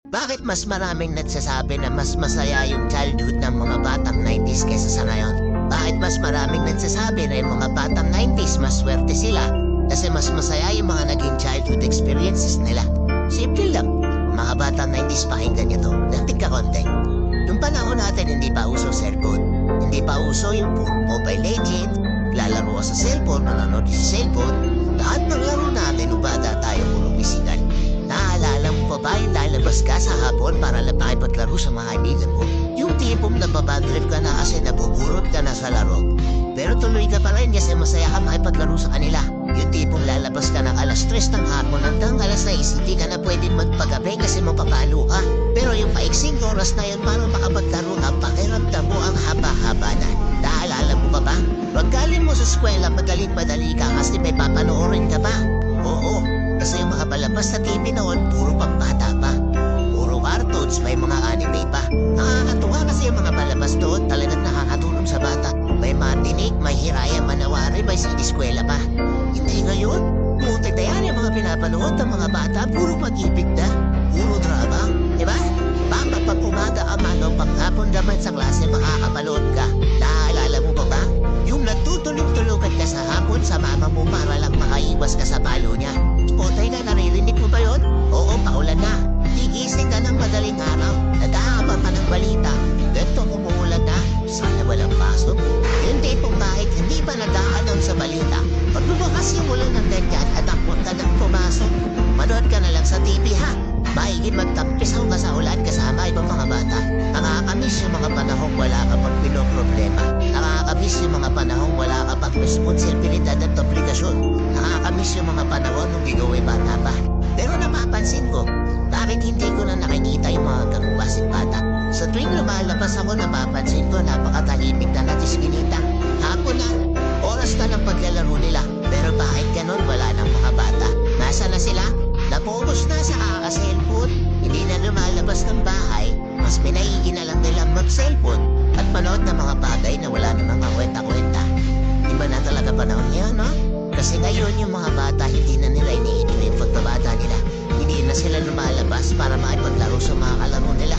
Bakit mas maraming nagsasabi na mas masaya yung childhood ng mga batang 90s kaysa sa ngayon? Bakit mas maraming nagsasabi na yung mga batang 90s mas swerte sila kasi mas masaya yung mga naging childhood experiences nila? Simple lang. Mga batang 90s, pakinggan nyo to. Dating ka konti. Yung panahon natin hindi pa uso cellphone. Hindi pa uso yung Mobile Legends. Lalaro ka sa cellphone, nanonood sa cellphone. Lahat ng laro natin nung bata tayo puro physical. Naalala mo pa ba yung lalabas ka sa hapon para lang makipaglaro sa mga kaibigan mo? Yung tipong nababadrip ka na kasi nabuburot ka na sa laro. Pero tuloy ka pa rin kasi masaya ka makipaglaro sa kanila. Yung tipong lalabas ka ng alas 3 ng hapon hanggang alas 6, hindi ka na pwedeng magpagabi kasi mapapalo ka. Pero yung paiksing oras na yun para makapaglaro ka, pakiramdam mo ang haba-haba na. Naalala mo pa ba? Pag galing mo sa eskwela, madaling-madali ka kasi may papanoorin ka pa. Oo. Kasi yung mga palabas sa TV noon, puro pambata pa. Puro cartoons, may mga anime pa. Nakakatuwa kasi yung mga palabas doon talagang nakakatulong sa bata. May matinik, may hiraya, manawari, may siniskwela pa. Hindi ngayon. Puti na yan yung mga pinapanood ng mga bata, puro pag-ibig na. Puro drama. Diba? Baka pag pumaga ka man o panghapon naman sa klase, makakapanood ka. Naaalala mo ba ba? Yung natutulog-tulugan ka sa hapon sa mama mo para lang makaiwas ka sa palo niya. Potay na, naririnig mo ba yun? Oo, paulan na. Gigising ka ng madaling araw. Nag-aabang ka ng balita. Ganito umuulan na. Sana walang pasok. Yung tipong kahit hindi pa nag-aanon sa balita. Pag lumakas yung ulan ng ganyan at takot ka nang pumasok, manood ka na lang sa TV ha. Maigit magtampisaw ka sa ulan kasama ibang mga bata. Nakakamiss yung mga panahong wala ka pang pinoproblema. Nakakamiss yung mga panahong wala ka pang responsibilidad at obligasyon. Nakakamiss yung mga panahon nung gigawin bata pa. Pero napapansin ko, bakit hindi ko na nakikita yung mga ganung klaseng bata? Sa tuwing lumalabas ako, napapansin ko napakatahimik na natiskinita. Hapon na, oras na ng paglalaro nila. Pero bakit ganon wala ng mga bata? Nasa na sila? Napobos na sa kaka-cellphone. Hindi na lumalabas ng bahay. Mas pinaigi na lang nilang mag-cellphone at manood ng mga bagay na wala ng mga kwenta-kwenta. Iba na talaga panahon niya, no? Kasi ngayon yung mga bata hindi na nila iniinyo yung pagkabata nila. Hindi na sila lumalabas para makipaglaro sa mga kalaro nila.